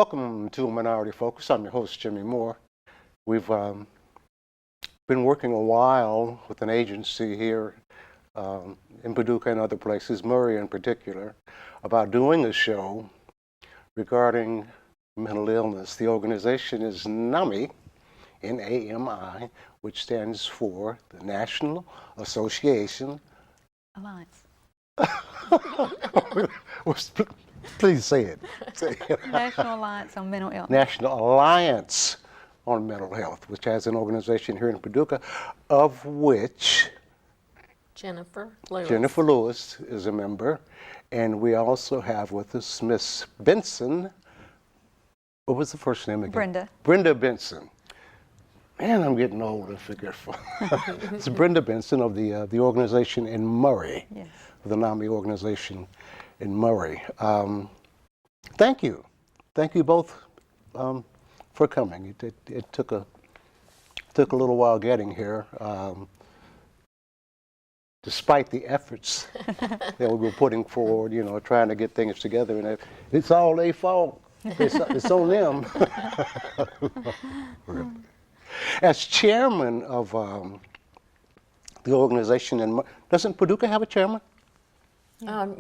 Welcome to Minority Focus. I'm your host, Jimmie Moore. We've been working a while with an agency here in Paducah and other places, Murray in particular, about doing a show regarding mental illness. The organization is NAMI, N-A-M-I, which stands for the National Association Alliance. Please say it. National Alliance on Mental Illness. National Alliance on Mental Health, which has an organization here in Paducah, of which Jennifer Lewis. Jennifer Lewis is a member, and we also have with us Miss Benson. What was the first name again? Brenda. Brenda Benson. Man, I'm getting old and forgetful. It's Brenda Benson of the organization in Murray, Yes. the NAMI organization in Murray. Thank you. Thank you both for coming. It took a little while getting here. Despite the efforts that we were putting forward, you know, trying to get things together, and it's all their fault. It's on them. As chairman of the organization, doesn't Paducah have a chairman?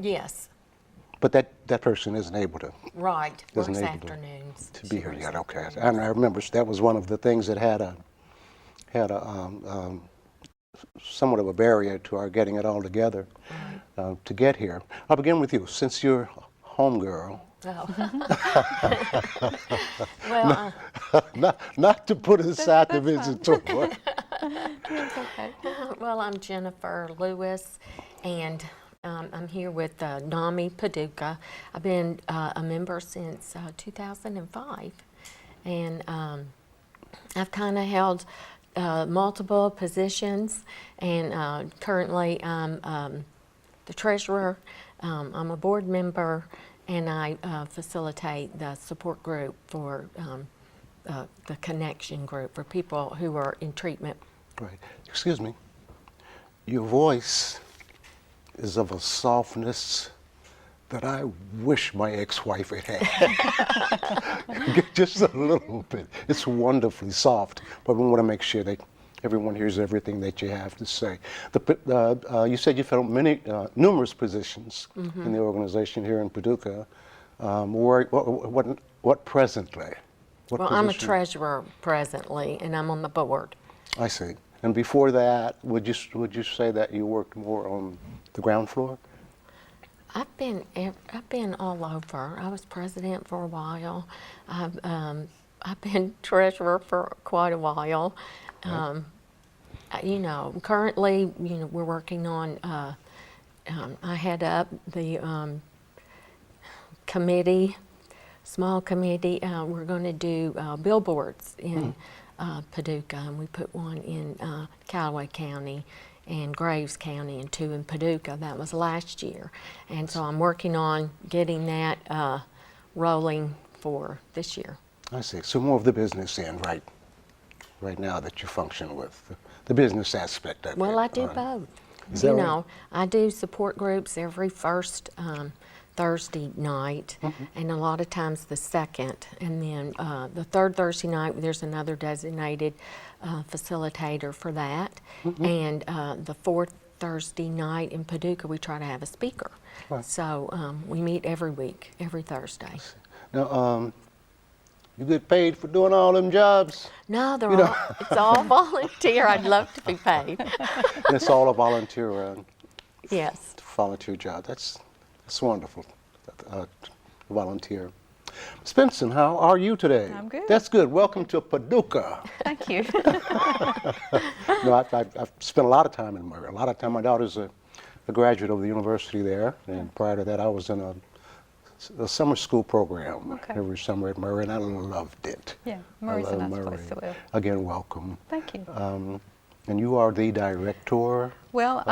Yes. But that person isn't able to. Right. Works Isn't able afternoons. to be here yet. Okay. And I remember that was one of the things that had a somewhat of a barrier to our getting it all together to get here. I'll begin with you, since you're home girl. Oh. Well, not to put aside the visitor. It's okay. well, I'm Jennifer Lewis, and I'm here with NAMI Paducah. I've been a member since 2005, and I've kind of held multiple positions, and currently I'm the treasurer. I'm a board member, and I facilitate the support group for the connection group for people who are in treatment. Right. Excuse me. Your voice is of a softness that I wish my ex-wife had had. Just a little bit. It's wonderfully soft, but we want to make sure that everyone hears everything that you have to say. You said you filled numerous positions in the organization here in Paducah. What presently? Well, I'm a treasurer presently, and I'm on the board. I see. And before that, would you say that you worked more on the ground floor? I've been all over. I was president for a while. I've been treasurer for quite a while. You know, currently, you know, we're working on. I head up the committee, small committee. We're going to do billboards in Paducah, and we put one in Callaway County and Graves County, and 2 in Paducah. That was last year, and so I'm working on getting that rolling for this year. I see. So more of the business end, right now that you function with the business aspect of it. Well, I do both. Is that You right? know, I do support groups every first Thursday night, and a lot of times the second, and then the third Thursday night there's another designated facilitator for that, and the fourth Thursday night in Paducah we try to have a speaker. Right. So we meet every week, every Thursday. Now, you get paid for doing all them jobs? No, it's all volunteer. I'd love to be paid. And it's all a volunteer Yes. volunteer job. That's wonderful. Volunteer. Ms. Benson, how are you today? I'm good. That's good. Welcome to Paducah. Thank you. No, I've spent a lot of time in Murray. A lot of time. My daughter's a graduate of the university there, and prior to that, I was in a summer school program every summer at Murray, and I loved it. Yeah, Murray's I a love nice Murray. place to live. Again, welcome. Thank you. And you are the director? Well,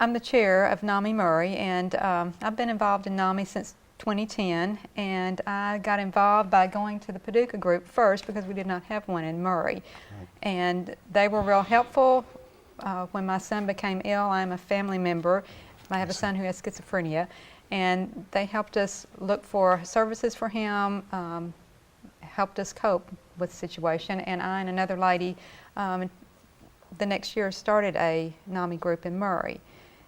I'm the chair of NAMI Murray, and I've been involved in NAMI since 2010, and I got involved by going to the Paducah group first because we did not have one in Murray. Right. And they were real helpful. When my son became ill, I'm a family member. I have a son who has schizophrenia, and they helped us look for services for him, helped us cope with the situation. And I and another lady the next year started a NAMI group in Murray.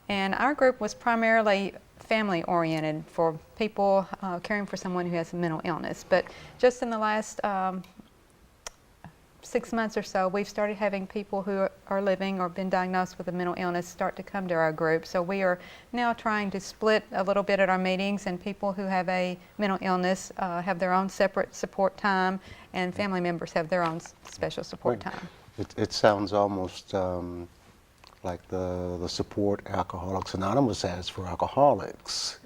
And our group was primarily family oriented for people caring for someone who has a mental illness. But just in the last 6 months or so, we've started having people who are living or been diagnosed with a mental illness start to come to our group. So we are now trying to split a little bit at our meetings, and people who have a mental illness have their own separate support time, and family members have their own special support time. It sounds almost like the support Alcoholics Anonymous has for alcoholics.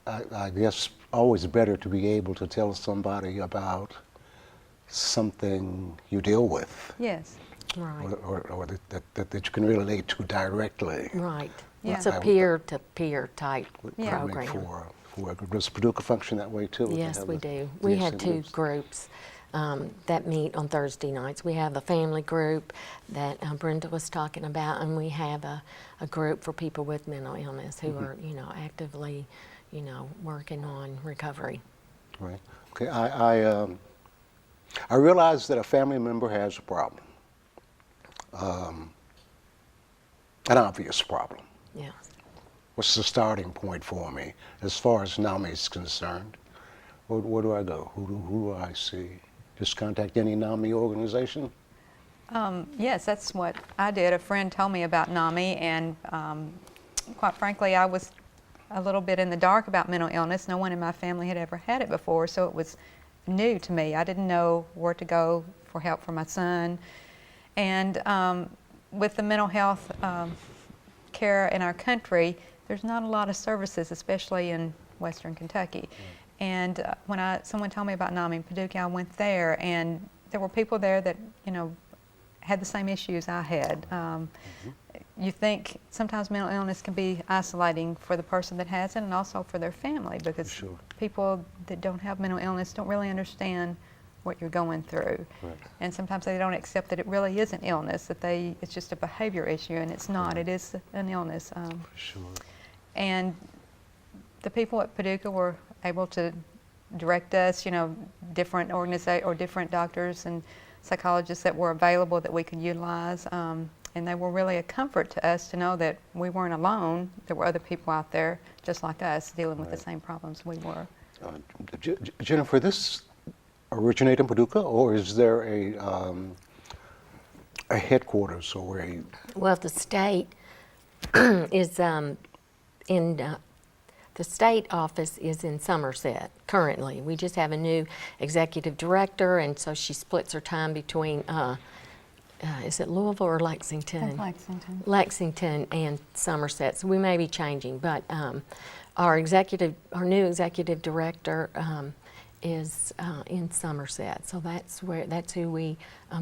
I guess always better to be able to tell somebody about something you deal with. Yes. Right. Or that you can relate to directly. Right. Yeah. It's a peer-to-peer type Yeah. program. For a group. Does Paducah function that way too? Yes, we do. We have two groups that meet on Thursday nights. We have a family group that Brenda was talking about, and we have a group for people with mental illness who are, actively, working on recovery. Right. Okay. I realize that a family member has a problem, an obvious problem. Yes. What's the starting point for me as far as NAMI is concerned? Where do I go? Who do I see? Just contact any NAMI organization? Yes, that's what I did. A friend told me about NAMI, and quite frankly, I was a little bit in the dark about mental illness. No one in my family had ever had it before, so it was new to me. I didn't know where to go for help for my son. And with the mental health care in our country, there's not a lot of services, especially in Western Kentucky. And when someone told me about NAMI Paducah, I went there, and there were people there that, had the same issues I had. You think sometimes mental illness can be isolating for the person that has it and also for their family, because people that don't have mental illness don't really understand what you're going through. Right. And sometimes they don't accept that it really is an illness, that it's just a behavior issue, and it's not. It is an illness. And the people at Paducah were able to direct us, different different doctors and psychologists that were available that we could utilize. And they were really a comfort to us to know that we weren't alone. There were other people out there just like us dealing with the same problems we were. Jennifer, this originate in Paducah, or is there a headquarters or a? Well, the state is the state office is in Somerset currently. We just have a new executive director, and so she splits her time between, is it Louisville or Lexington? Lexington. Lexington and Somerset. So we may be changing, but our new executive director is in Somerset. So that's who we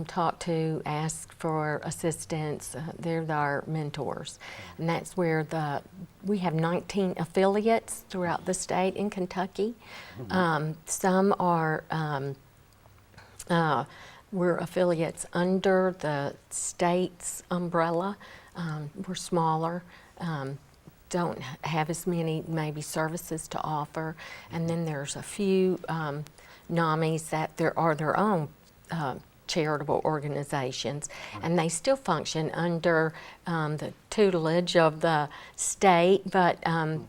talk to, ask for assistance. They're our mentors, and that's where we have 19 affiliates throughout the state in Kentucky. Some are we're affiliates under the state's umbrella. We're smaller. Don't have as many maybe services to offer, and then there's a few NAMIs that there are their own charitable organizations, and they still function under the tutelage of the state, but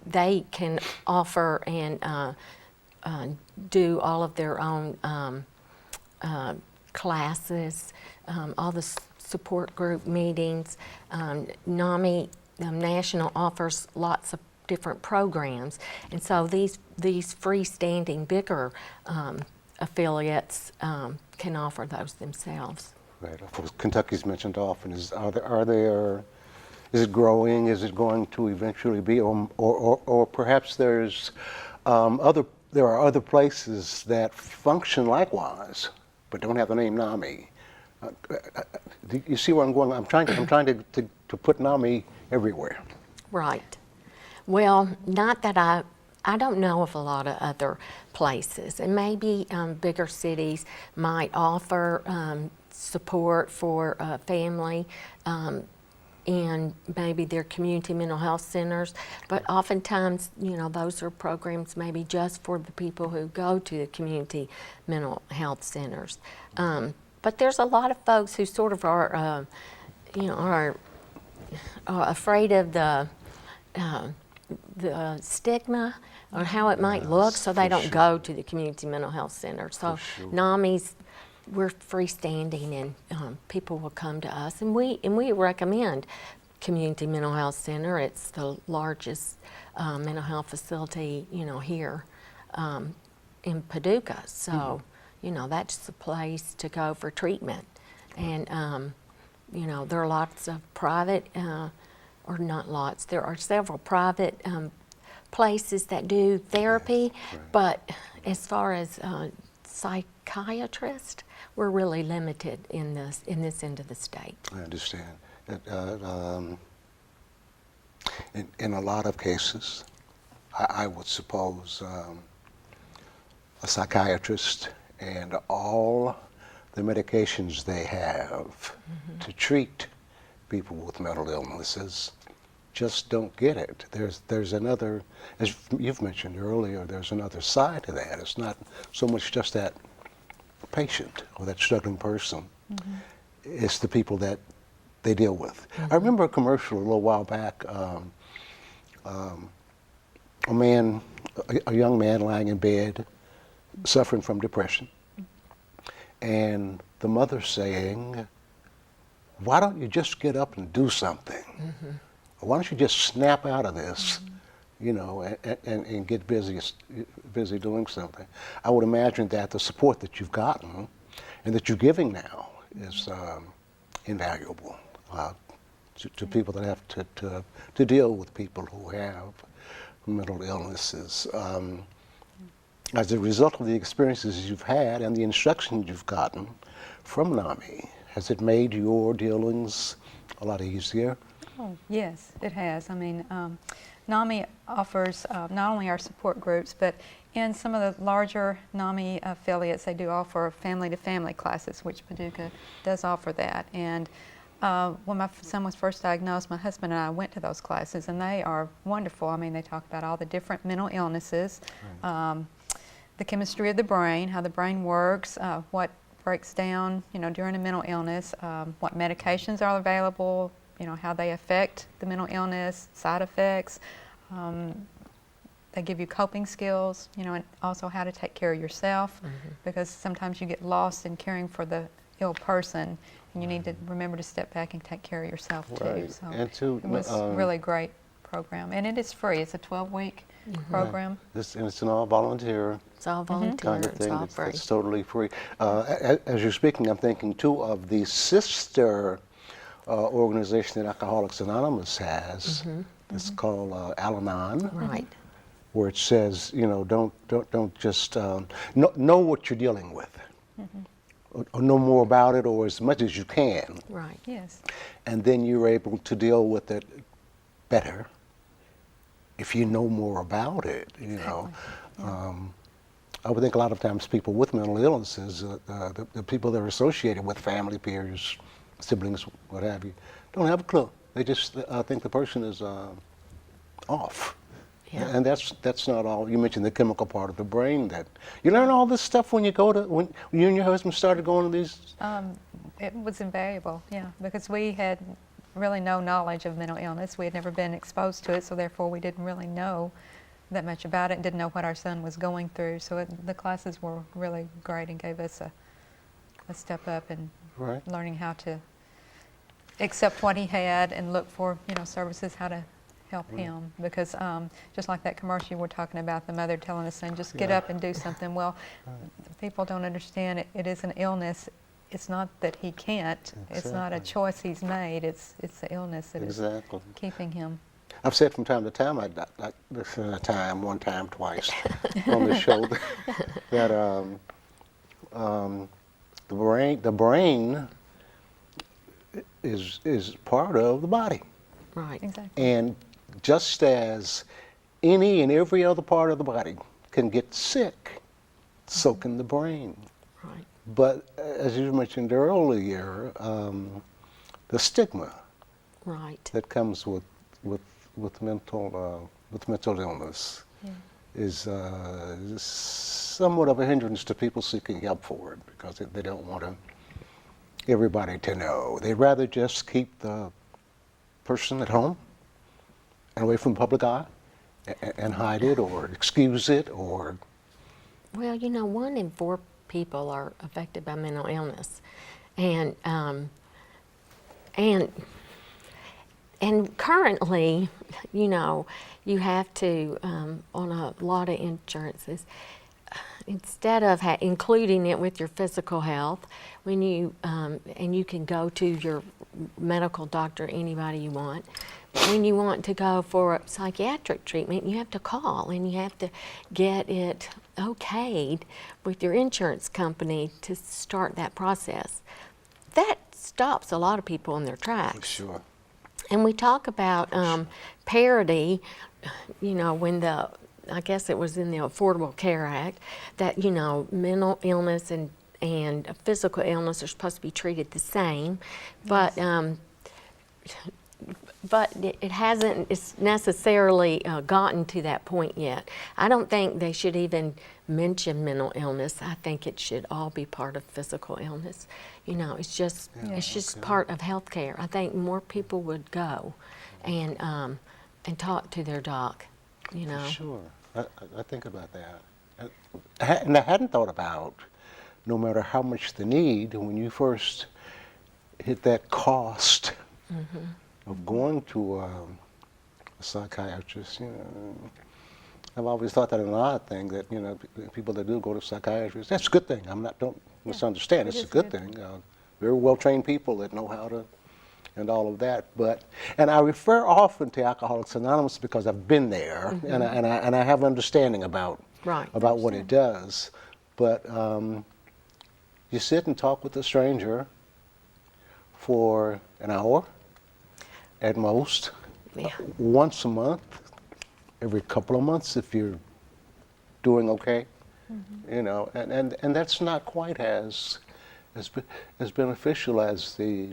they can offer and do all of their own classes, all the support group meetings. NAMI National offers lots of different programs, and so these freestanding bigger affiliates can offer those themselves. Right. Of course, Kentucky's mentioned often. Is it growing? Is it going to eventually be, or perhaps there are other places that function likewise, but don't have the name NAMI. You see where I'm going? I'm trying to put NAMI everywhere. Right. Well, not that I don't know of a lot of other places, and maybe bigger cities might offer support for a family in maybe their community mental health centers, but oftentimes, you know, those are programs maybe just for the people who go to the community mental health centers. But there's a lot of folks who sort of are, you know, are afraid of the stigma or how it might look, so they don't go to the community mental health center. So NAMI's, we're freestanding, and people will come to us, and we recommend community mental health center. It's the largest mental health facility, you know, here in Paducah. So you know, that's the place to go for treatment. And you know, there are lots of private, or not lots, there are several private places that do therapy, but as far as psychiatrists, we're really limited in this end of the state. I understand. In a lot of cases, I would suppose a psychiatrist and all the medications they have to treat people with mental illnesses just don't get it. There's another, as you've mentioned earlier, there's another side to that. It's not so much just that patient or that struggling person. It's the people that they deal with. I remember a commercial a little while back, a young man lying in bed suffering from depression, and the mother saying, why don't you just get up and do something? Why don't you just snap out of this, you know, and get busy doing something? I would imagine that the support that you've gotten and that you're giving now is invaluable to people that have to deal with people who have mental illnesses. As a result of the experiences you've had and the instruction you've gotten from NAMI, has it made your dealings a lot easier? Oh, yes, it has. I mean, NAMI offers not only our support groups, but in some of the larger NAMI affiliates, they do offer family-to-family classes, which Paducah does offer that. And when my son was first diagnosed, my husband and I went to those classes, and they are wonderful. I mean, they talk about all the different mental illnesses, the chemistry of the brain, how the brain works, what breaks down, you know, during a mental illness, what medications are available, you know, how they affect the mental illness, side effects. They give you coping skills, you know, and also how to take care of yourself, because sometimes you get lost in caring for the ill person, and you need to remember to step back and take care of yourself too. So And it was a really great program, and it is free. It's a 12-week program. And it's an all volunteer It's all volunteer, kind of it's thing. all free. It's totally free. As you're speaking, I'm thinking too of the sister organization that Alcoholics Anonymous has. It's called Al-Anon. Right. Where it says, you know, don't just know what you're dealing with, or know more about it, or as much as you can. Right. Yes. And then you're able to deal with it better if you know more about it, you know. I would think a lot of times people with mental illnesses, the people that are associated with family, peers, siblings, what have you, don't have a clue. They just think the person is off. Yeah. And that's not all. You mentioned the chemical part of the brain that you learn all this stuff when you you and your husband started going to these. It was invaluable, yeah, because we had really no knowledge of mental illness. We had never been exposed to it, so therefore we didn't really know that much about it and didn't know what our son was going through. So the classes were really great and gave us a step up in learning how to accept what he had and look for, you know, services, how to help him. Because just like that commercial you were talking about, the mother telling the son, just get up and do something. Well, people don't understand it is an illness. It's not that he can't. It's not a choice he's made. It's the illness that is keeping him. I've said from time to time, one time, twice on the show, that the brain is part of the body. Right. Exactly. And just as any and every other part of the body can get sick, so can the brain. Right. But as you mentioned earlier, the stigma Right. that comes with mental illness is somewhat of a hindrance to people seeking help for it, because they don't want everybody to know. They'd rather just keep the person at home and away from the public eye and hide it or excuse it or... Well, you know, 1 in 4 people are affected by mental illness, and currently, you know, you have to on a lot of insurances, instead of including it with your physical health, when you and you can go to your medical doctor, anybody you want. But when you want to go for a psychiatric treatment, you have to call and you have to get it okayed with your insurance company to start that process. That stops a lot of people in their tracks. Sure. And we talk about parity, you know, when I guess it was in the Affordable Care Act, that, you know, mental illness and physical illness are supposed to be treated the same, but it hasn't necessarily gotten to that point yet. I don't think they should even mention mental illness. I think it should all be part of physical illness. You know, it's just part of healthcare. I think more people would go and talk to their doc. You know. Sure, I think about that, and I hadn't thought about, no matter how much the need, when you first hit that cost of going to a psychiatrist. You know, I've always thought that an odd thing, that, you know, people that do go to psychiatrists, that's a good thing. Don't misunderstand. It's a good thing. Very well-trained people that know how to, and all of that. And I refer often to Alcoholics Anonymous because I've been there, and I have understanding about what it does. But you sit and talk with a stranger for an hour, at most, once a month, every couple of months if you're doing okay, you know, and that's not quite as beneficial as the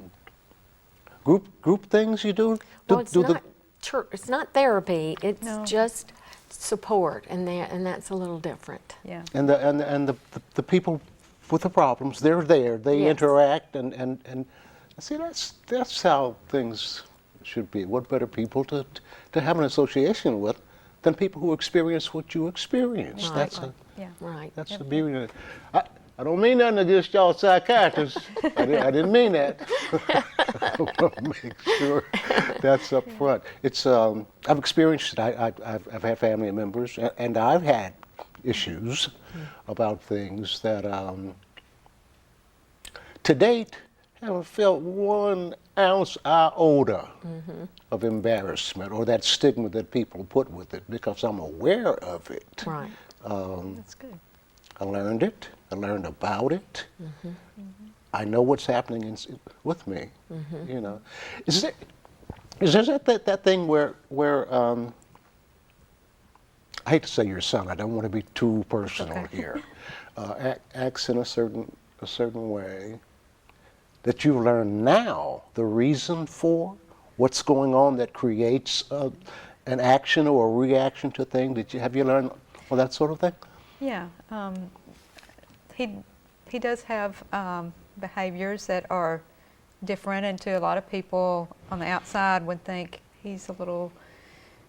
group things you do. Well, it's not therapy. It's just support, and that's a little different. Yeah. And the people with the problems, they're there. They interact, and see, that's how things should be. What better people to have an association with than people who experience what you experience? Right. That's the beauty of it. I don't mean nothing against y'all psychiatrists. I didn't mean that. I want to make sure that's up front. It's I've experienced it. I've had family members, and I've had issues about things that to date haven't felt 1 ounce iota of embarrassment or that stigma that people put with it, because I'm aware of it. Right. That's good. I learned it. I learned about it. I know what's happening with me. You know, is there that thing where I hate to say your son. I don't want to be too personal here. Acts in a certain way that you learn now the reason for what's going on that creates an action or a reaction to a thing. Have you learned all that sort of thing? Yeah, he does have behaviors that are different, and to a lot of people on the outside would think he's a little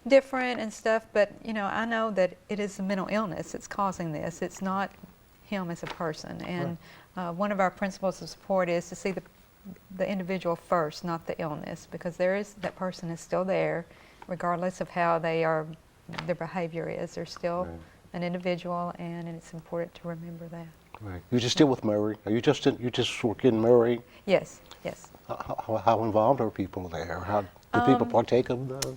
different and stuff, but you know, I know that it is a mental illness that's causing this. It's not him as a person, and one of our principles of support is to see the individual first, not the illness, because that person is still there, regardless of how their behavior is. They're still an individual, and it's important to remember that. Right. You just deal with Murray. Are you just work in Murray? Yes. How involved are people there? How do people partake of the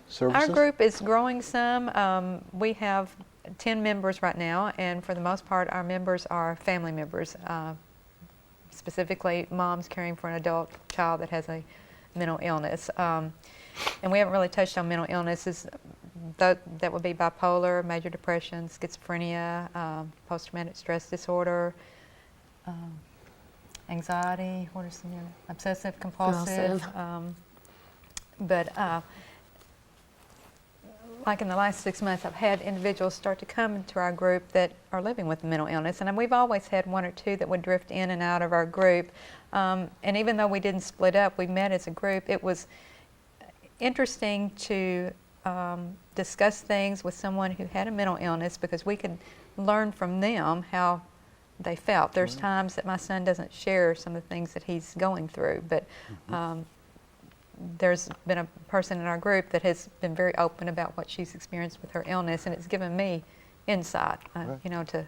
services? Our group is growing some. We have 10 members right now, and for the most part, our members are family members, specifically moms caring for an adult child that has a mental illness. And we haven't really touched on mental illnesses. That would be bipolar, major depression, schizophrenia, post-traumatic stress disorder, anxiety, what are some other? Obsessive compulsive. But like in the last 6 months, I've had individuals start to come into our group that are living with mental illness, and we've always had 1 or 2 that would drift in and out of our group. And even though we didn't split up, we met as a group. It was interesting to discuss things with someone who had a mental illness because we could learn from them how they felt. There's times that my son doesn't share some of the things that he's going through, but there's been a person in our group that has been very open about what she's experienced with her illness, and it's given me insight, you know, to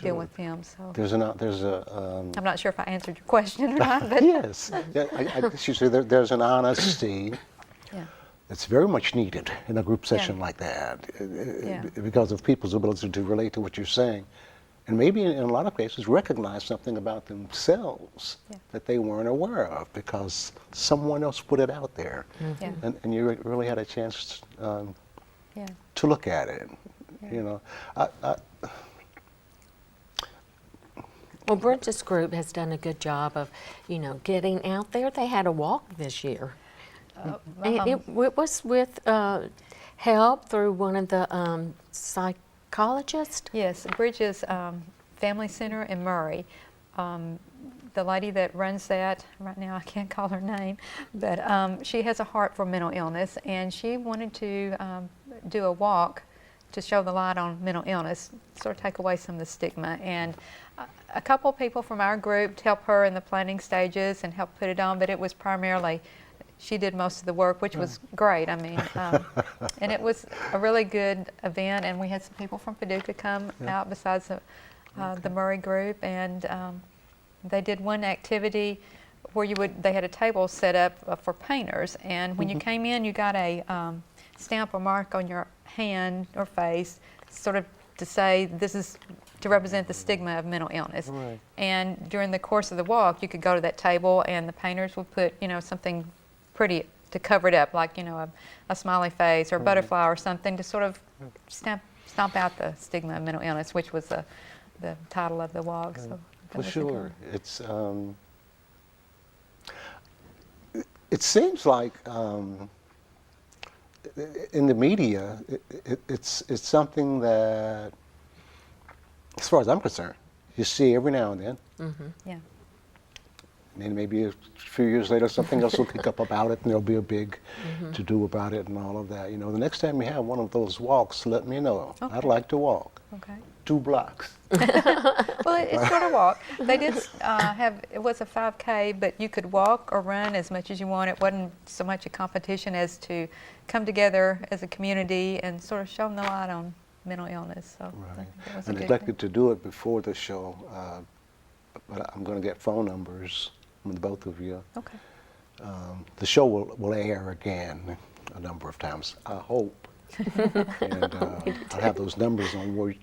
deal with him. So I'm not sure if I answered your question or not, but yes, I guess you say there's an honesty. Yeah. It's very much needed in a group session like that because of people's ability to relate to what you're saying. And maybe in a lot of cases recognize something about themselves that they weren't aware of because someone else put it out there. And you really had a chance to look at it. You know, Well, Brenda's group has done a good job of, you know, getting out there. They had a walk this year. And it was with help through one of the psychologists. yes, Bridges Family Center in Murray. The lady that runs that, right now I can't call her name, but she has a heart for mental illness, and she wanted to do a walk to show the light on mental illness, sort of take away some of the stigma. And a couple of people from our group helped her in the planning stages and helped put it on, but it was primarily she did most of the work, which was great. I mean, and it was a really good event, and we had some people from Paducah come out besides the Murray group, and they did one activity where they had a table set up for painters, and when you came in, you got a stamp or mark on your hand or face, sort of to say this is to represent the stigma of mental illness. Right. And during the course of the walk, you could go to that table, and the painters would put, you know, something pretty to cover it up, like, you know, a smiley face or a butterfly or something to sort of stomp out the stigma of mental illness, which was the title of the walk. So for sure, it's it seems like in the media, it's something that, as far as I'm concerned, you see every now and then. Yeah. And then maybe a few years later, something else will pick up about it, and there'll be a big to-do about it and all of that. You know, the next time you have one of those walks, let me know. Okay. I'd like to walk. Okay. 2 blocks. Well, it's sort of walk. They did it was a 5K, but you could walk or run as much as you want. It wasn't so much a competition as to come together as a community and sort of shine the light on mental illness. So Right. it was I a good neglected to do it before the show, but I'm going to get phone numbers from the both of you. Okay. The show will air again a number of times, I hope. And I'll have those numbers on where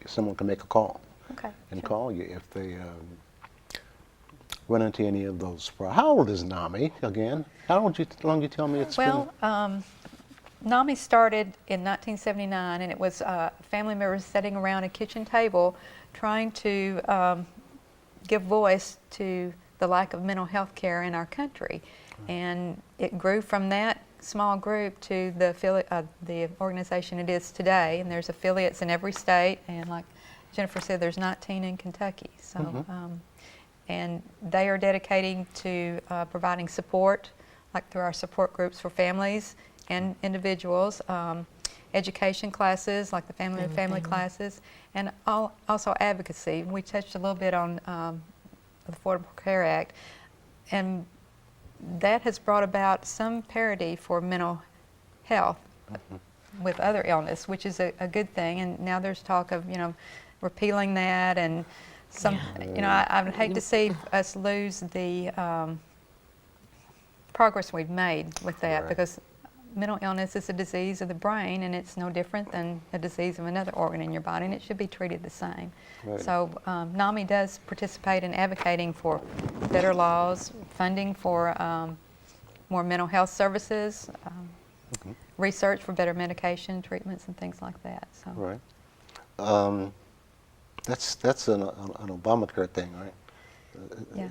someone can make a call Okay. and sure. call you if they run into any of those. How old is NAMI again? How long you tell me it's been? Well, NAMI started in 1979, and it was family members sitting around a kitchen table trying to give voice to the lack of mental health care in our country. And it grew from that small group to the organization it is today, and there's affiliates in every state, and like Jennifer said, there's 19 in Kentucky. So, and they are dedicating to providing support, like through our support groups for families and individuals, education classes like the family and family classes, and also advocacy. We touched a little bit on the Affordable Care Act, and that has brought about some parity for mental health with other illness, which is a good thing. And now there's talk of, you know, repealing that, and some, you know, I would hate to see us lose the progress we've made with that, Right. because mental illness is a disease of the brain, and it's no different than a disease of another organ in your body, and it should be treated the same. Right. So NAMI does participate in advocating for better laws, funding for more mental health services, research for better medication treatments and things like that. So. Right. That's an Obamacare thing, right? Yeah.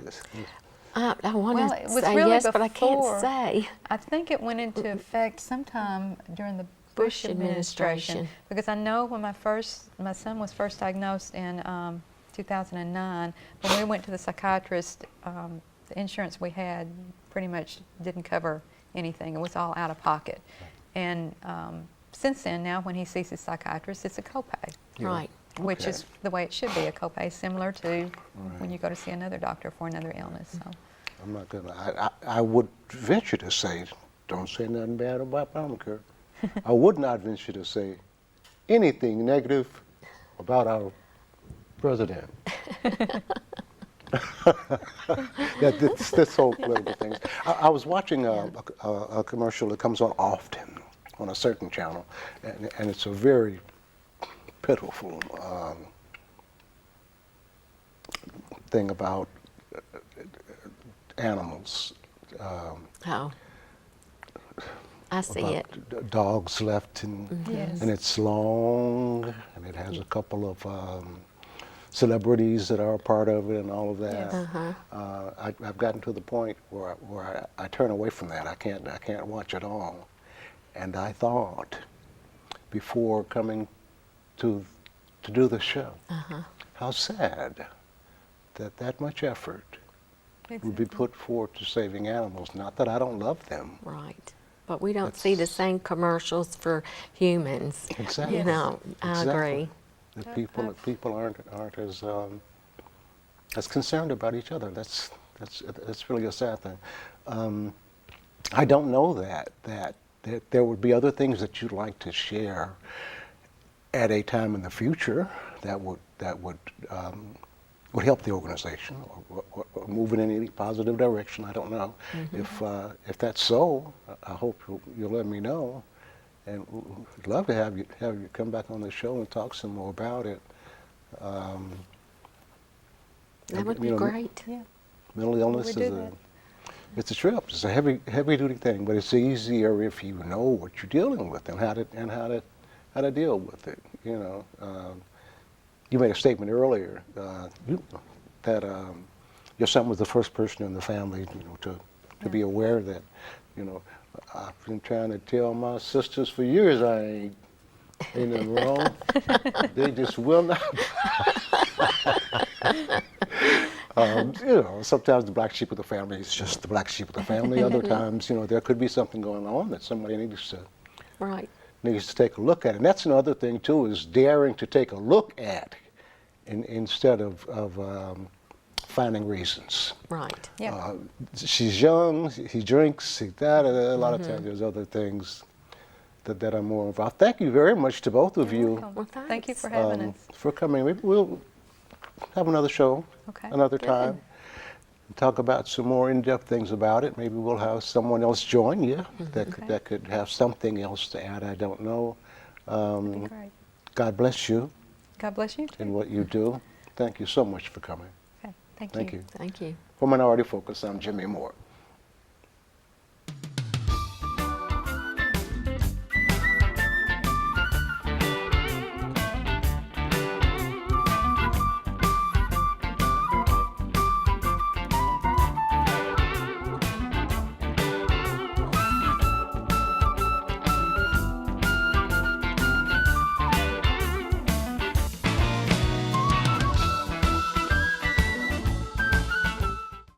I want Well, to it was say really yes, but I before. can't say. I think it went into effect sometime during the Bush administration, because I know when my son was first diagnosed in 2009, when we went to the psychiatrist, the insurance we had pretty much didn't cover anything. It was all out of pocket. And since then, now when he sees his psychiatrist, it's a copay, Yeah. Right. which Okay. is the way it should be, a copay similar to when you go to see another doctor for another illness. So. I'm not gonna. I would venture to say, don't say nothing bad about Obamacare. I would not venture to say anything negative about our president. This whole political thing. I was watching a commercial that comes on often on a certain channel, and it's a very pitiful thing about animals. Oh. I see About it. dogs left, Yes. and it's long, and it has a couple of celebrities that are a part of it, and all of that. Yes. I've gotten to the point where I turn away from that. I can't watch it all. And I thought, before coming to do the show, how sad that much effort would be put forth to saving animals. Not that I don't love them. Right. But we don't see the same commercials for humans. Exactly. You know, I Exactly. agree. The people aren't as concerned about each other. That's really a sad thing. I don't know that there would be other things that you'd like to share at a time in the future that would help the organization or move in any positive direction. I don't know. If that's so, I hope you'll let me know. And we'd love to have you come back on the show and talk some more about it. That would be you know, great. Yeah. Mental illness We is do it's a trip. It's a heavy duty thing, but it's easier if you know what you're dealing with and how to deal with it. You know, you made a statement earlier that your son was the first person in the family, you know, to be aware that, you know, I've been trying to tell my sisters for years ain't nothing wrong. They just will not. You know, sometimes the black sheep of the family is just the black sheep of the family. Other times, you know, there could be something going on that somebody needs to take a look at. And that's another thing too, is daring to take a look at instead of finding reasons. Right. Yeah. She's young, he drinks, a lot of times there's other things that are more involved. Thank you very much to both of you Well, Thank you thanks. for having us. for coming. Maybe we'll have another show Okay. another Good. time. Talk about some more in-depth things about it. Maybe we'll have someone else join you that could have something else to add. I don't know. That'd be great. God bless you God bless you. in what you do. Thank you so much for coming. Okay. Thank you. Thank you. For Minority Focus, I'm Jimmie Moore.